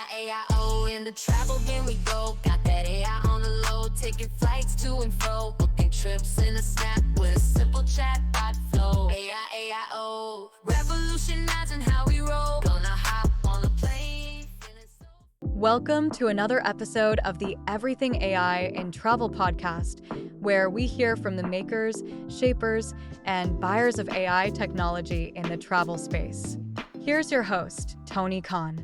A-I-A-I-O, in the travel bin we go. Got that AI on the low, taking flights to and fro, booking trips in a snap with a simple chatbot flow. A-I-A-I-O, revolutionizing how we roll. Gonna hop on a plane, feeling so. Welcome to another episode of the Everything AI in Travel podcast, where we hear from the makers, shapers, and buyers of AI technology in the travel space. Here's your host, Tony Khan.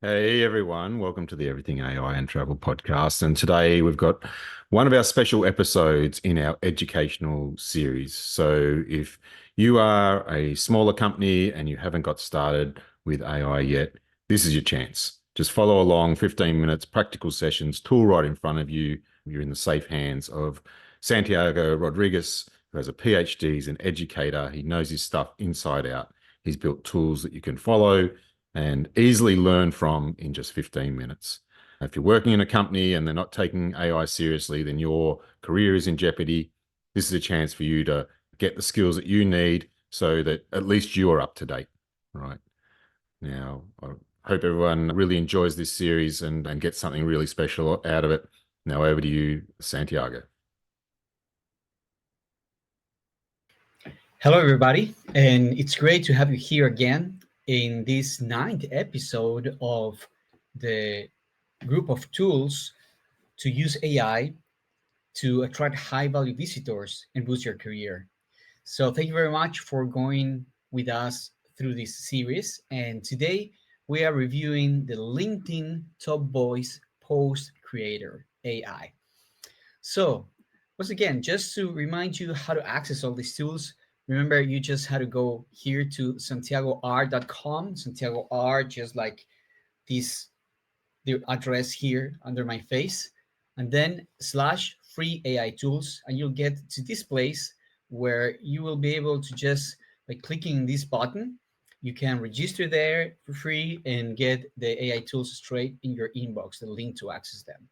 Hey everyone, welcome to the Everything AI and Travel podcast. And today we've got one of our special episodes in our educational series. So if you are a smaller company and you haven't got started with AI yet, this is your chance. Just follow along, 15 minutes, practical sessions, tool right in front of you. You're in the safe hands of Santiago Rodriguez, who has a PhD, he's an educator. He knows his stuff inside out. He's built tools that you can follow and easily learn from in just 15 minutes. If you're working in a company and they're not taking AI seriously, then your career is in jeopardy. This is a chance for you to get the skills that you need so that at least you are up to date, right? Now, I hope everyone really enjoys this series and gets something really special out of it. Now over to you, Santiago. Hello, everybody, and it's great to have you here again in this 9th episode of the group of tools to use AI to attract high-value visitors and boost your career. So thank you very much for going with us through this series. And today we are reviewing the LinkedIn Top Voice Post Creator AI. So once again, just to remind you how to access all these tools, remember, you just had to go here to santiagor.com, Santiago R, just like this, the address here under my face, and then /free AI tools, and you'll get to this place where you will be able to just, by clicking this button, you can register there for free and get the AI tools straight in your inbox, the link to access them.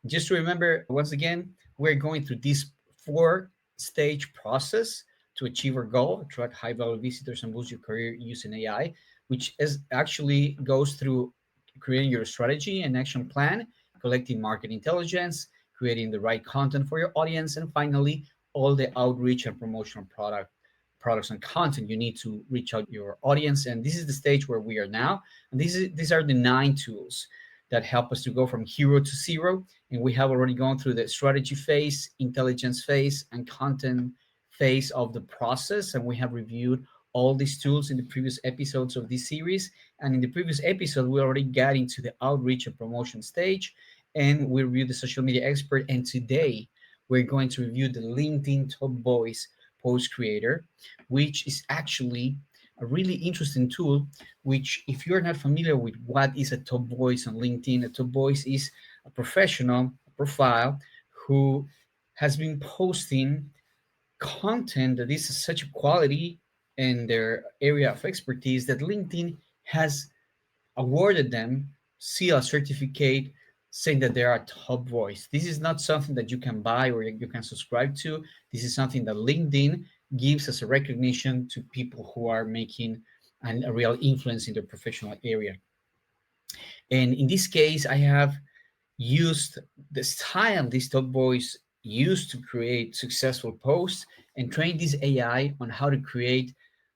Just to remember, once again, we're going through this 4-stage process to achieve our goal, attract high-value visitors and boost your career using AI, which is actually goes through creating your strategy and action plan, collecting market intelligence, creating the right content for your audience, and finally, all the outreach and promotional products and content you need to reach out your audience. And this is the stage where we are now. And these are the 9 tools that help us to go from hero to zero. And we have already gone through the strategy phase, intelligence phase, and content phase of the process, and we have reviewed all these tools in the previous episodes of this series. And in the previous episode, we already got into the outreach and promotion stage, and we reviewed the social media expert. And today we're going to review the LinkedIn Top Voice Post Creator, which is actually a really interesting tool, which, if you're not familiar with what is a top voice on LinkedIn, a top voice is a professional profile who has been posting content that is such a quality in their area of expertise that LinkedIn has awarded them seal certificate saying that they are a top voice. This is not something that you can buy or you can subscribe to. This is something that LinkedIn gives as a recognition to people who are making a real influence in their professional area. And in this case, I have used the style this top voice used to create successful posts and train this AI on how to create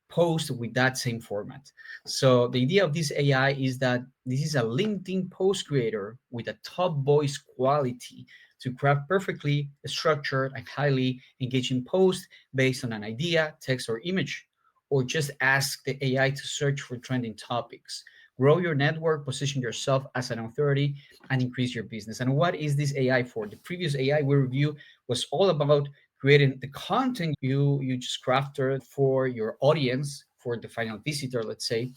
posts with that same format. So the idea of this AI is that this is a LinkedIn post creator with a top voice quality to craft perfectly structured and highly engaging posts based on an idea, text, or image, or just ask the AI to search for trending topics. Grow your network, position yourself as an authority, and increase your business. And what is this AI for? The previous AI we reviewed was all about creating the content you just crafted for your audience, for the final visitor, let's say,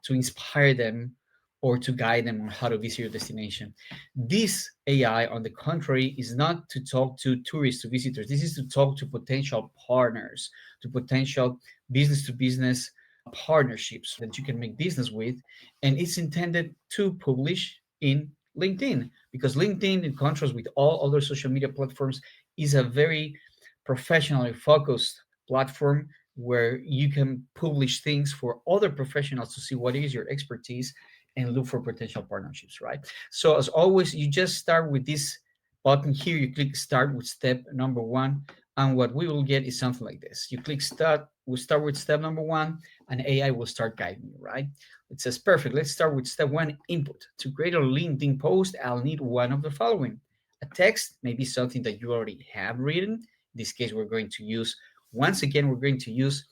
to inspire them or to guide them on how to visit your destination. This AI, on the contrary, is not to talk to tourists, to visitors. This is to talk to potential partners, to potential business-to-business partnerships that you can make business with, and it's intended to publish in LinkedIn, because LinkedIn, in contrast with all other social media platforms, is a very professionally focused platform where you can publish things for other professionals to see what is your expertise and look for potential partnerships, right? So as always, you just start with this button here. You click start with step number one, and what we will get is something like this. You click start, we'll start with step number one, and AI will start guiding you, right? It says, perfect, let's start with step one, input. To create a LinkedIn post, I'll need one of the following. A text, maybe something that you already have written. In this case, we're going to use, once again, we're going to use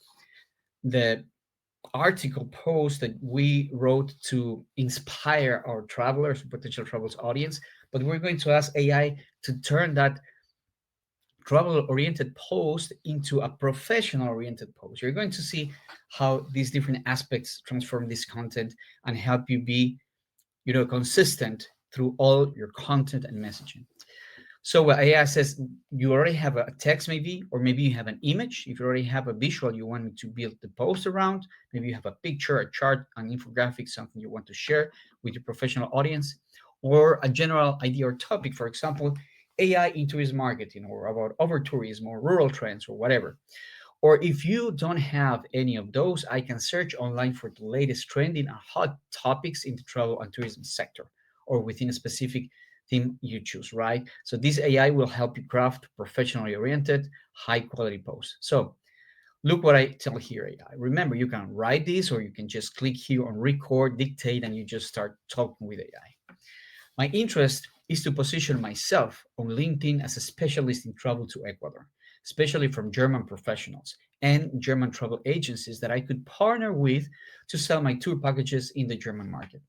the article post that we wrote to inspire our travelers, potential travelers audience, but we're going to ask AI to turn that travel oriented post into a professional oriented post. You're going to see how these different aspects transform this content and help you be, consistent through all your content and messaging. So what AI says, you already have a text maybe, or maybe you have an image. If you already have a visual you want to build the post around, maybe you have a picture, a chart, an infographic, something you want to share with your professional audience, or a general idea or topic, for example, AI in tourism marketing, or about over tourism or rural trends or whatever. Or if you don't have any of those, I can search online for the latest trending and hot topics in the travel and tourism sector, or within a specific theme you choose, right? So this AI will help you craft professionally oriented, high quality posts. So look what I tell here, AI. Remember, you can write this, or you can just click here on record, dictate, and you just start talking with AI. My interest is to position myself on LinkedIn as a specialist in travel to Ecuador, especially from German professionals and German travel agencies that I could partner with to sell my tour packages in the German market.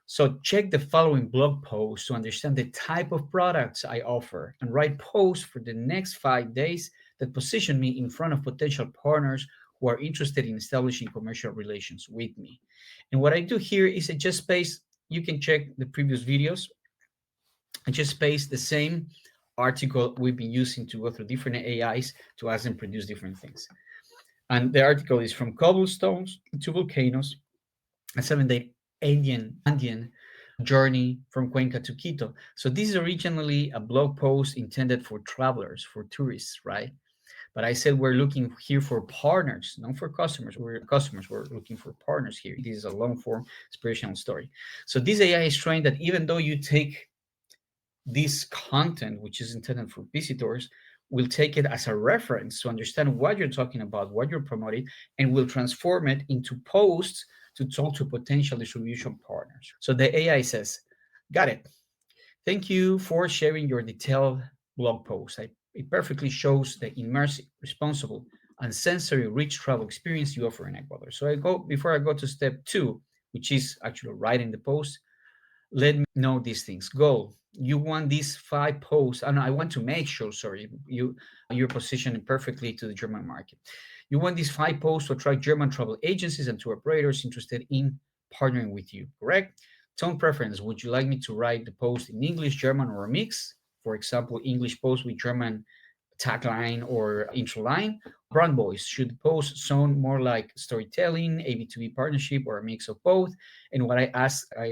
So check the following blog post to understand the type of products I offer, and write posts for the next 5 days that position me in front of potential partners who are interested in establishing commercial relations with me. And what I do here is I just paste, you can check the previous videos. I just paste the same article we've been using to go through different AIs to ask them produce different things. And the article is from cobblestones to volcanoes, a 7-day Andean journey from Cuenca to Quito. So this is originally a blog post intended for travelers, for tourists, right? But I said we're looking here for partners, not for customers. We're looking for partners here. This is a long form inspirational story. So this AI is trained that even though you take this content, which is intended for visitors, will take it as a reference to understand what you're talking about, what you're promoting, and will transform it into posts to talk to potential distribution partners. So the AI says, got it. Thank you for sharing your detailed blog post. It perfectly shows the immersive, responsible, and sensory-rich travel experience you offer in Ecuador. So before I go to step two, which is actually writing the post, let me know these things. Goal: you want these 5 posts, and I want to make sure, sorry, you're positioned perfectly to the German market. You want these 5 posts to attract German travel agencies and tour operators interested in partnering with you, correct? Tone preference: would you like me to write the post in English, German, or a mix? For example, English post with German tagline or intro line. Brand voice: should the post sound more like storytelling, A B2B partnership, or a mix of both? And what I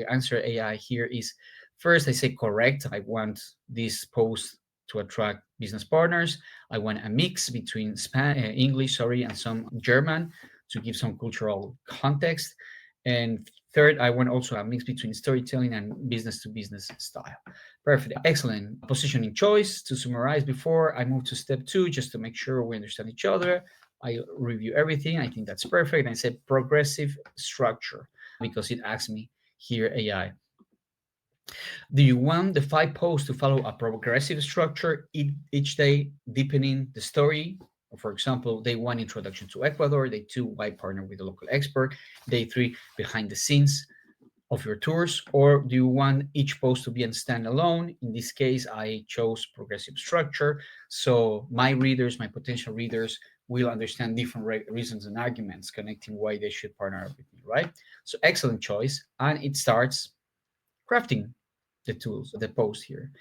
answer AI here is, first I say correct. I want this post to attract business partners. I want a mix between English, and some German to give some cultural context. And third, I want also a mix between storytelling and business to business style. Perfect. Excellent positioning choice. To summarize before I move to step two, just to make sure we understand each other, I review everything. I think that's perfect. I said progressive structure because it asks me here, AI, do you want the 5 posts to follow a progressive structure each day, deepening the story? For example, day one, introduction to Ecuador; day two, why partner with a local expert; day three, behind the scenes of your tours? Or do you want each post to be a standalone? In this case, I chose progressive structure. So my readers, my potential readers, will understand different reasons and arguments connecting why they should partner up with me, right? So excellent choice. And it starts crafting the post here.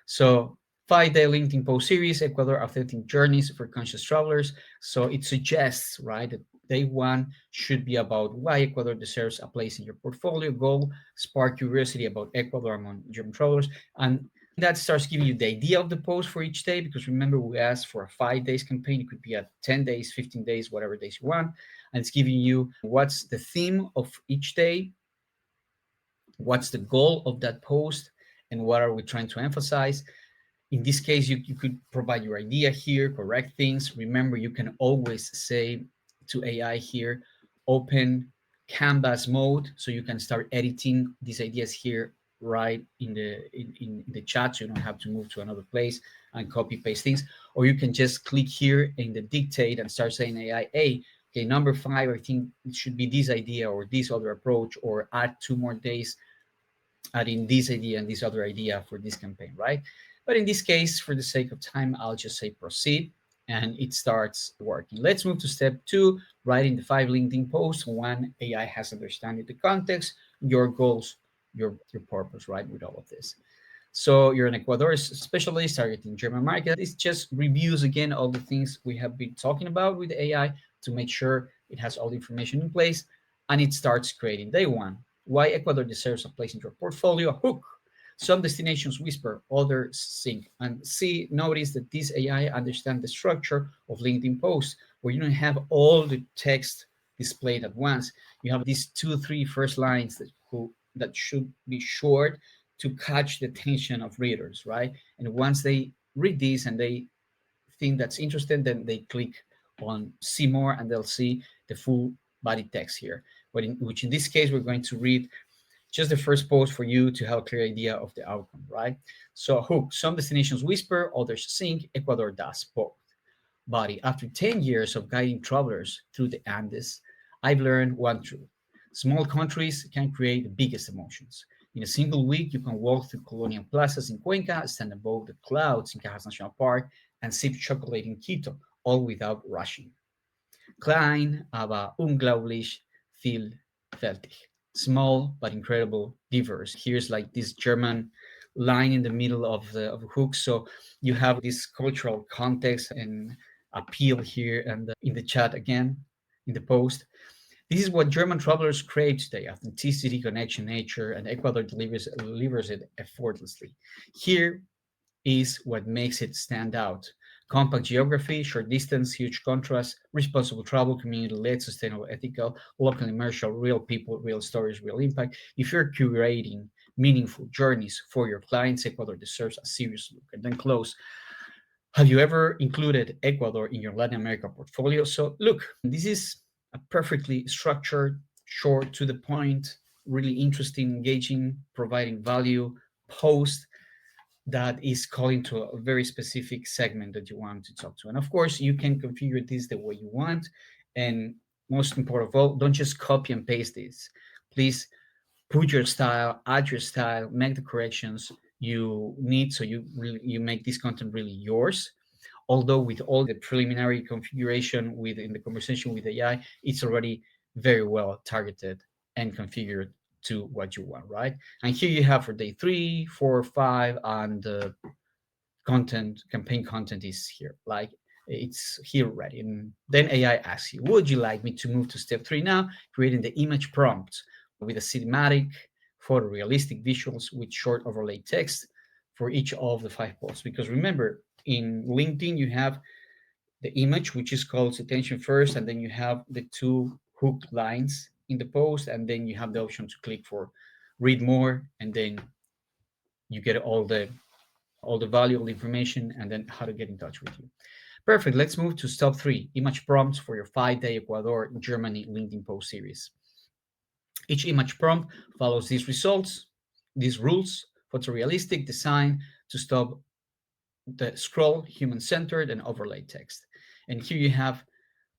So 5-day LinkedIn post series, Ecuador Authentic Journeys for Conscious Travelers. So it suggests, right, that day one should be about why Ecuador deserves a place in your portfolio. Goal: spark curiosity about Ecuador among German travelers. And That starts giving you the idea of the post for each day, because remember, we asked for a 5 days campaign. It could be at 10 days, 15 days, whatever days you want. And it's giving you what's the theme of each day, what's the goal of that post, and what are we trying to emphasize. In this case, you could provide your idea here, correct things. Remember, you can always say to AI here, open canvas mode, so you can start editing these ideas here right in the chat, so you don't have to move to another place and copy paste things. Or you can just click here in the dictate and start saying AI, hey, okay, number 5, I think it should be this idea or this other approach, or add 2 more days adding this idea and this other idea for this campaign, right? But in this case, for the sake of time, I'll just say proceed, and it starts working. Let's move to step 2, writing the 5 LinkedIn posts. One, AI has understanding the context, your goals, your purpose, right, with all of this. So you're an Ecuador specialist targeting German market. This just reviews again all the things we have been talking about with AI to make sure it has all the information in place, and it starts creating day 1. Why Ecuador deserves a place in your portfolio? Hook. Some destinations whisper, others sing. And see, notice that this AI understands the structure of LinkedIn posts, where you don't have all the text displayed at once. You have these 2, 3 first lines that should be short to catch the attention of readers, right? And once they read this and they think that's interesting, then they click on see more, and they'll see the full body text here. Which in this case, we're going to read just the first post for you to have a clear idea of the outcome, right? So hook, some destinations whisper, others sing, Ecuador does both. Body, after 10 years of guiding travelers through the Andes, I've learned one truth. Small countries can create the biggest emotions. In a single week, you can walk through colonial plazas in Cuenca, stand above the clouds in Cajas National Park, and sip chocolate in Quito, all without rushing. Klein, aber unglaublich vielfältig. Small but incredible, diverse. Here's like this German line in the middle of the hook. So you have this cultural context and appeal here, and in the chat again, in the post. This is what German travelers crave today: authenticity, connection, nature, and Ecuador delivers it effortlessly. Here is what makes it stand out. Compact geography, short distance, huge contrast, responsible travel, community-led, sustainable, ethical, local immersion, real people, real stories, real impact. If you're curating meaningful journeys for your clients, Ecuador deserves a serious look. And then close. Have you ever included Ecuador in your Latin America portfolio? So look, this is a perfectly structured, short, to the point, really interesting, engaging, providing value post that is calling to a very specific segment that you want to talk to. And of course, you can configure this the way you want. And most important of all, don't just copy and paste this. Please put your style, add your style, make the corrections you need, so you make this content really yours. Although with all the preliminary configuration within the conversation with AI, it's already very well targeted and configured to what you want, right? And here you have for day 3, 4, 5, and the campaign content is here. Like, it's here already. And then AI asks you, would you like me to move to step 3 now, creating the image prompt with a cinematic, photorealistic visuals with short overlay text for each of the 5 posts? Because remember, in LinkedIn, you have the image, which is called attention first, and then you have the 2 hook lines in the post, and then you have the option to click for read more, and then you get all the valuable information, and then how to get in touch with you. Perfect. Let's move to step 3, image prompts for your 5-day Ecuador, Germany LinkedIn post series. Each image prompt follows these rules: photorealistic design to stop the scroll, human-centered, and overlay text. And here you have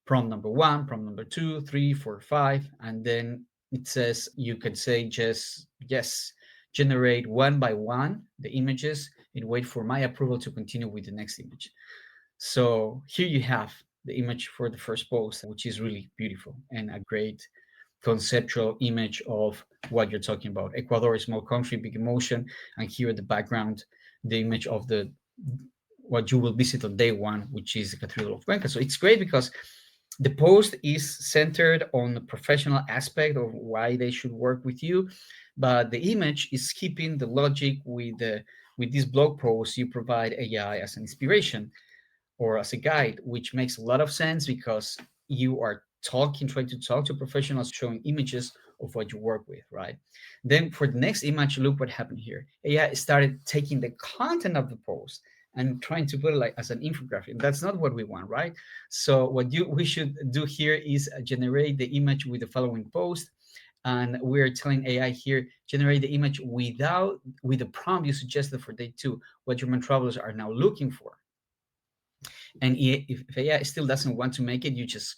prompt number 1, prompt number 2, 3, 4, 5, and then it says you can say just yes, generate one by one the images and wait for my approval to continue with the next image. So here you have the image for the first post, which is really beautiful and a great conceptual image of what you're talking about. Ecuador is small country, big emotion, and here at the background, the image of the what you will visit on day 1, which is the Cathedral of Cuenca. So it's great because the post is centered on the professional aspect of why they should work with you, but the image is keeping the logic with the With this blog post, you provide AI as an inspiration or as a guide, which makes a lot of sense because you are trying to talk to professionals, showing images of what you work with, right? Then for the next image, look what happened here. AI started taking the content of the post and trying to put it like as an infographic. That's not what we want, right? So what we should do here is generate the image with the following post. And we're telling AI here, generate the image with the prompt you suggested for day two, what German travelers are now looking for. And if AI still doesn't want to make it, you just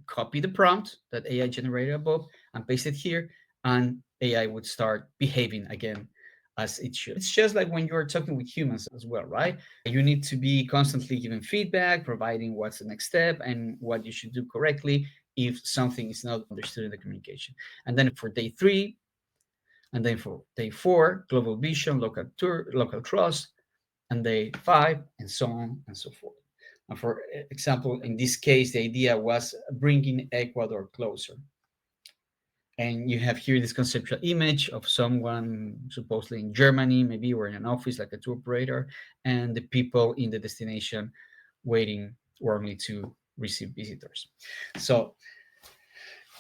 copy the prompt that AI generated above and paste it here, and AI would start behaving again as it should. It's just like when you're talking with humans as well, right? You need to be constantly giving feedback, providing what's the next step and what you should do correctly if something is not understood in the communication. And then for day three, and then for day four, global vision, local trust, and day five, and so on and so forth. And for example, in this case, the idea was bringing Ecuador closer. And you have here this conceptual image of someone supposedly in Germany, maybe, or in an office like a tour operator, and the people in the destination waiting warmly to receive visitors. So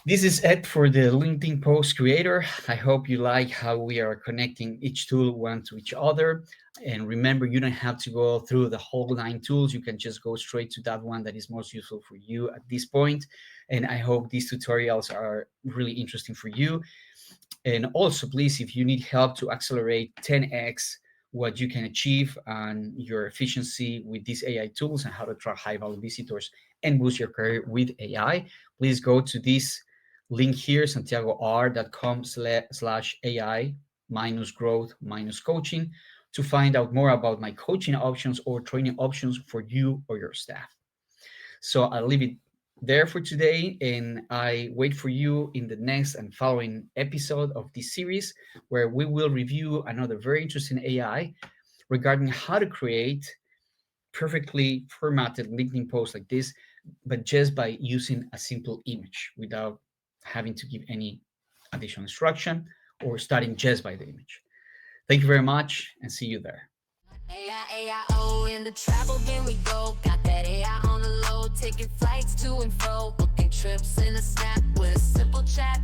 this is it for the LinkedIn post creator. I hope you like how we are connecting each tool one to each other. And remember, you don't have to go through the whole 9 tools. You can just go straight to that one that is most useful for you at this point. And I hope these tutorials are really interesting for you. And also, please, if you need help to accelerate 10x what you can achieve and your efficiency with these AI tools and how to attract high value visitors and boost your career with AI, please go to this link here, santiagoR.com/AI minus growth minus coaching, to find out more about my coaching options or training options for you or your staff. So I'll leave it there for today, and I wait for you in the next and following episode of this series, where we will review another very interesting AI regarding how to create perfectly formatted LinkedIn posts like this, but just by using a simple image without having to give any additional instruction or starting just by the image. Thank you very much, and see you there. AI, AIO, in the travel bin we go. Got that AI on the low, taking flights to and fro, booking trips in a snap with a simple chat